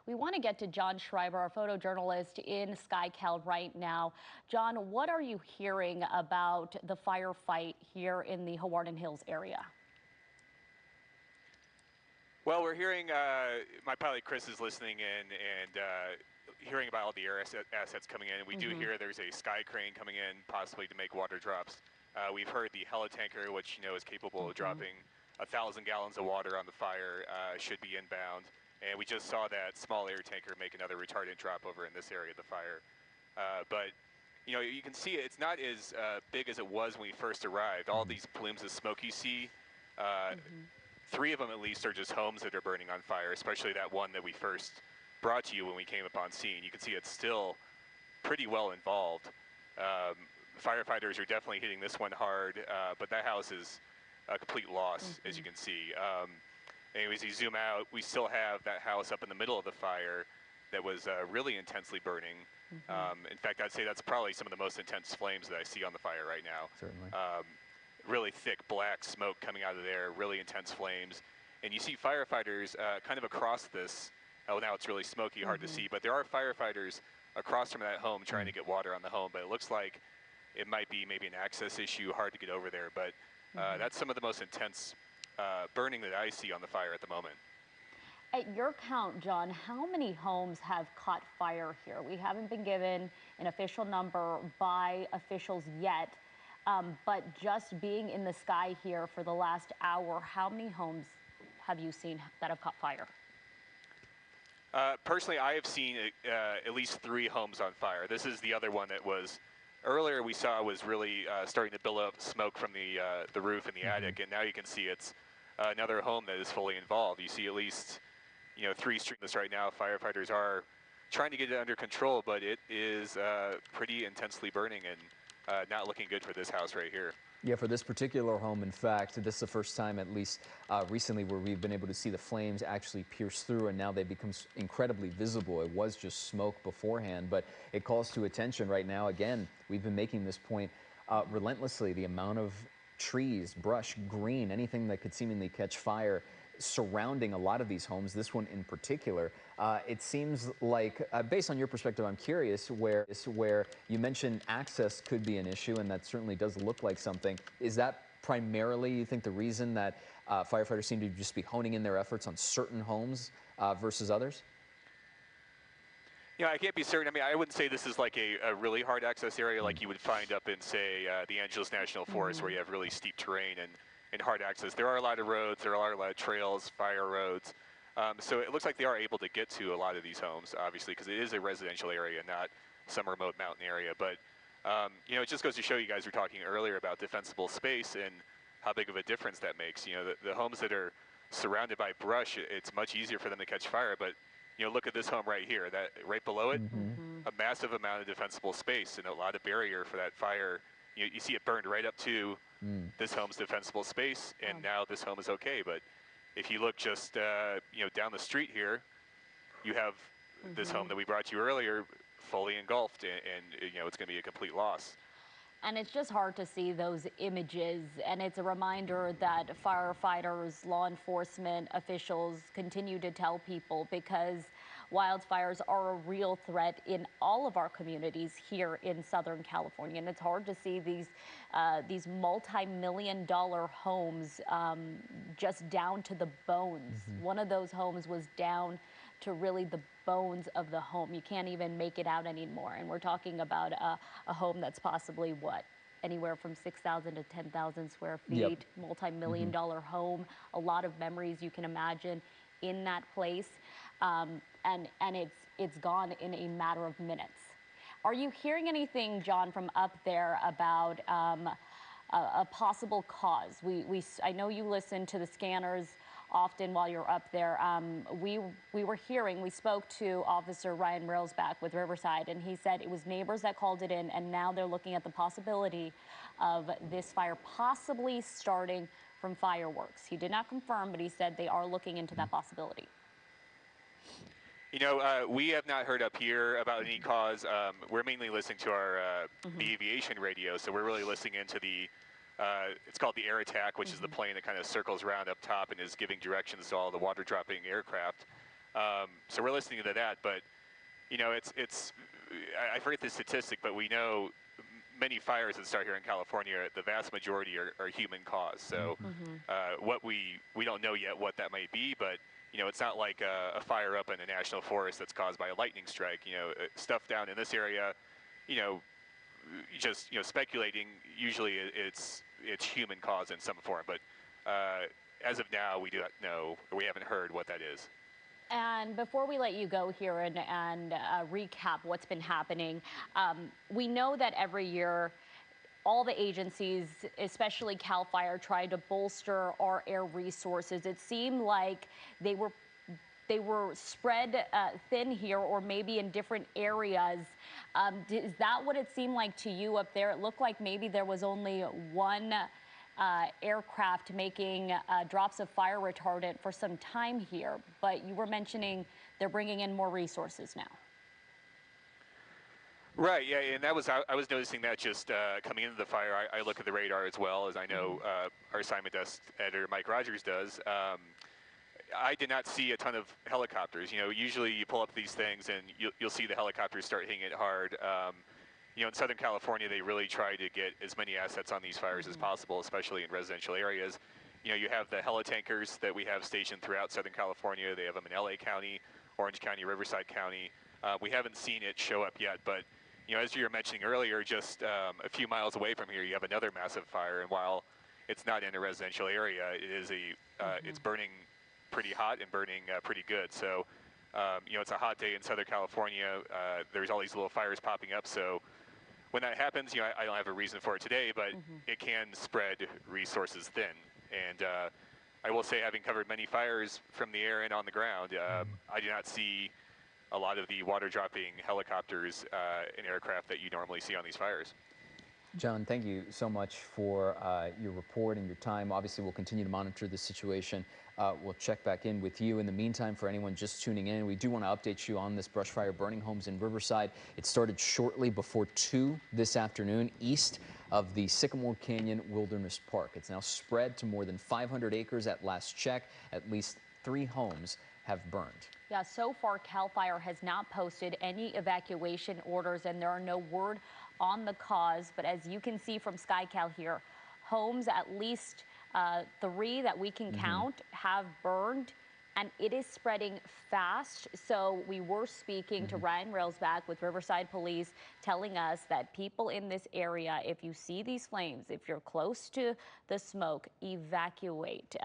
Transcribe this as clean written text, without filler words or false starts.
We want to get to John Schreiber, our photojournalist in SkyCal right now. John, what are you hearing about the firefight here in the Hawarden Hills area? Well, we're hearing, my pilot Chris is listening in and hearing about all the air assets coming in. We do hear there's a sky crane coming in, possibly to make water drops. We've heard the helitanker, which is capable of dropping 1,000 gallons of water on the fire, should be inbound. And we just saw that small air tanker make another retardant drop over in this area of the fire. But you can see it's not as big as it was when we first arrived. All these plumes of smoke you see, 3 of them at least are just homes that are burning on fire, especially that one that we first brought to you when we came upon scene. You can see it's still pretty well involved. Firefighters are definitely hitting this one hard, but that house is a complete loss, as you can see. Anyways, you zoom out, we still have that house up in the middle of the fire that was really intensely burning. In fact, I'd say that's probably some of the most intense flames that I see on the fire right now. Certainly. Really thick black smoke coming out of there, really intense flames. And you see firefighters kind of across this. Oh, now it's really smoky, hard to see, but there are firefighters across from that home trying to get water on the home, but it looks like it might be maybe an access issue, hard to get over there. But that's some of the most intense burning that I see on the fire at the moment. At your count, John, how many homes have caught fire here? We haven't been given an official number by officials yet. But just being in the sky here for the last hour, how many homes have you seen that have caught fire? Personally, I have seen at least 3 homes on fire. This is the other one that was earlier we saw was really starting to build up smoke from the roof in the attic, and now you can see it's another home that is fully involved. You see at least 3 streamless right now. Firefighters are trying to get it under control, but it is pretty intensely burning and not looking good for this house right here. Yeah, for this particular home, in fact, this is the first time, at least recently, where we've been able to see the flames actually pierce through, and now they become incredibly visible. It was just smoke beforehand, but it calls to attention right now. Again, we've been making this point relentlessly. The amount of trees, brush, green, anything that could seemingly catch fire surrounding a lot of these homes, this one in particular. It seems like, based on your perspective, I'm curious where you mentioned access could be an issue, and that certainly does look like something. Is that primarily, you think, the reason that firefighters seem to just be honing in their efforts on certain homes versus others? I can't be certain. I mean, I wouldn't say this is like a really hard access area like you would find up in, say, the Angeles National Forest, where you have really steep terrain and hard access. There are a lot of roads, there are a lot of trails, fire roads. So it looks like they are able to get to a lot of these homes, obviously, because it is a residential area, not some remote mountain area. But, it just goes to show, you guys were talking earlier about defensible space and how big of a difference that makes. The homes that are surrounded by brush, it's much easier for them to catch fire. But, look at this home right here, that right below it, a massive amount of defensible space and a lot of barrier for that fire. You see it burned right up to this home's defensible space, and now this home is okay. But if you look just down the street here, you have this home that we brought you earlier fully engulfed, and it's going to be a complete loss. And it's just hard to see those images, and it's a reminder that firefighters, law enforcement officials continue to tell people, because wildfires are a real threat in all of our communities here in Southern California. And it's hard to see these multi-million-dollar homes just down to the bones. One of those homes was down to really the bones of the home. You can't even make it out anymore. And we're talking about a home that's possibly anywhere from 6,000 to 10,000 square feet, multi-million-dollar home, a lot of memories you can imagine in that place. And it's gone in a matter of minutes. Are you hearing anything, John, from up there about a possible cause? I know you listen to the scanners often while you're up there. We spoke to Officer Ryan Railsback with Riverside, and he said it was neighbors that called it in, and now they're looking at the possibility of this fire possibly starting from fireworks. He did not confirm, but he said they are looking into that possibility. We have not heard up here about any cause. We're mainly listening to our the aviation radio, so we're really listening into the it's called the air attack, which is the plane that kind of circles around up top and is giving directions to all the water dropping aircraft. So we're listening to that, but I forget the statistic, but we know many fires that start here in California, the vast majority are human caused. So what we don't know yet what that might be, but it's not like a fire up in a national forest that's caused by a lightning strike. Stuff down in this area, you know, just speculating. Usually it's human caused in some form, but as of now, we do not know, or we haven't heard what that is. And before we let you go here and recap what's been happening, we know that every year all the agencies, especially CAL FIRE, try to bolster our air resources. It seemed like they were spread thin here, or maybe in different areas. Is that what it seemed like to you up there? It looked like maybe there was only one aircraft making drops of fire retardant for some time here, but you were mentioning they're bringing in more resources now. Right, yeah, and I was noticing that just coming into the fire. I look at the radar as well, as I know our assignment desk editor Mike Rogers does. I did not see a ton of helicopters. Usually you pull up these things and you'll see the helicopters start hitting it hard. In Southern California, they really try to get as many assets on these fires as possible, especially in residential areas. You have the helitankers that we have stationed throughout Southern California. They have them in LA County, Orange County, Riverside County. We haven't seen it show up yet, but as you were mentioning earlier, just a few miles away from here, you have another massive fire. And while it's not in a residential area, it is it's burning pretty hot and burning pretty good. So, it's a hot day in Southern California. There's all these little fires popping up. So when that happens, I don't have a reason for it today, but it can spread resources thin. And I will say, having covered many fires from the air and on the ground, I do not see a lot of the water dropping helicopters and aircraft that you normally see on these fires. John, thank you so much for your report and your time. Obviously, we'll continue to monitor the situation. We'll check back in with you. In the meantime, for anyone just tuning in, we do want to update you on this brush fire burning homes in Riverside. It started shortly before 2 this afternoon east of the Sycamore Canyon Wilderness Park. It's now spread to more than 500 acres at last check. At least 3 homes have burned. Yeah, so far CAL FIRE has not posted any evacuation orders, and there are no word on the cause. But as you can see from SkyCal here, homes, at least 3 that we can count, have burned, and it is spreading fast. So we were speaking to Ryan Railsback with Riverside Police, telling us that people in this area, if you see these flames, if you're close to the smoke, evacuate.